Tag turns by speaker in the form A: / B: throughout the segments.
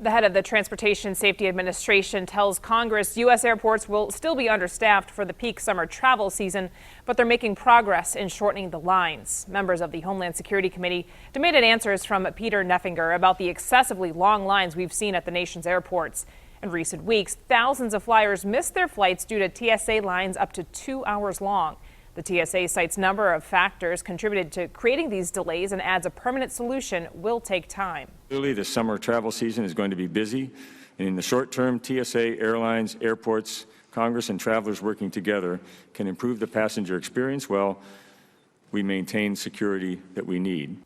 A: The head of the Transportation Safety Administration tells Congress U.S. airports will still be understaffed for the peak summer travel season, but they're making progress in shortening the lines. Members of the Homeland Security Committee demanded answers from Peter Neffinger about the excessively long lines we've seen at the nation's airports. In recent weeks, thousands of flyers missed their flights due to TSA lines up to 2 hours long. The TSA cites a number of factors contributed to creating these delays and adds a permanent solution will take time.
B: Clearly, the summer travel season is going to be busy, and in the short term, TSA, airlines, airports, Congress, and travelers working together can improve the passenger experience while we maintain security that we need.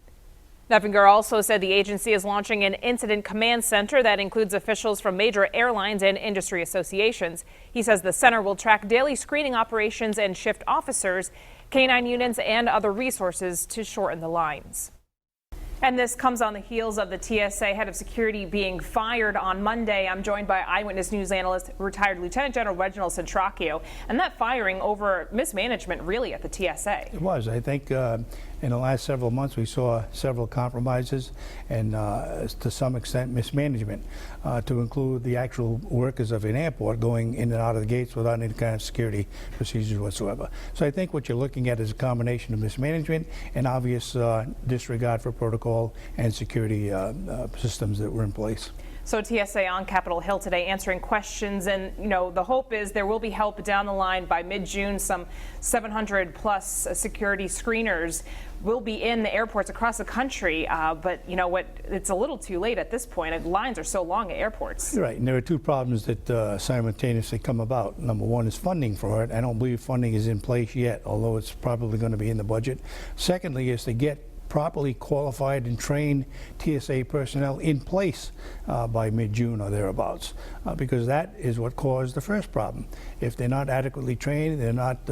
A: Neffinger also said the agency is launching an incident command center that includes officials from major airlines and industry associations. He says the center will track daily screening operations and shift officers, canine units, and other resources to shorten the lines. And this comes on the heels of the TSA head of security being fired on Monday. I'm joined by Eyewitness News analyst, retired Lieutenant General Reginald Centracchio, and that firing over mismanagement really at the TSA.
C: It was. I think in the last several months we saw several compromises and to some extent mismanagement, to include the actual workers of an airport going in and out of the gates without any kind of security procedures whatsoever. So I think what you're looking at is a combination of mismanagement and obvious disregard for protocol and security systems that were in place.
A: So TSA on Capitol Hill today answering questions, and the hope is there will be help down the line by mid-June. Some 700 plus security screeners will be in the airports across the country, but you know what, it's a little too late at this point. Lines are so long at airports.
C: Right, and there are two problems that simultaneously come about. Number one is funding for it. I don't believe funding is in place yet, although it's probably going to be in the budget. Secondly is to get properly qualified and trained TSA personnel in place by mid-June or thereabouts, because that is what caused the first problem. If they're not adequately trained, they're not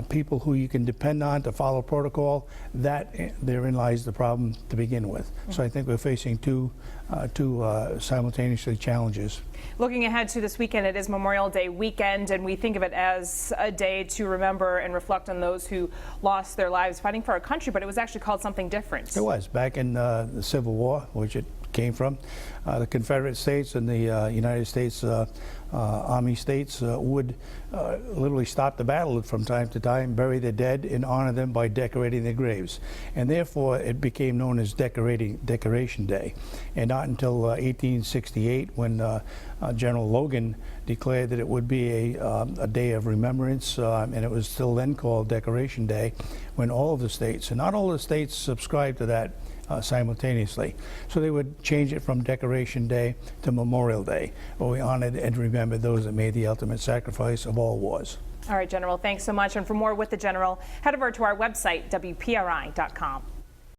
C: people who you can depend on to follow protocol, therein lies the problem to begin with. So I think we're facing two simultaneously challenges.
A: Looking ahead to this weekend, it is Memorial Day weekend, and we think of it as a day to remember and reflect on those who lost their lives fighting for our country, but it was actually called something different.
C: It was. Back in the Civil War, which it came from, the Confederate States and the United States Army states would literally stop the battle from time to time, bury the dead, and honor them by decorating their graves. And therefore, it became known as Decoration Day. And not until 1868, when General Logan declared that it would be a day of remembrance, and it was still then called Decoration Day, when all of the states, and not all the states subscribed to that simultaneously. So they would change it from Decoration Day to Memorial Day, where we honored and remembered those that made the ultimate sacrifice of all wars.
A: All right, General, thanks so much. And for more with the General, head over to our website, WPRI.com.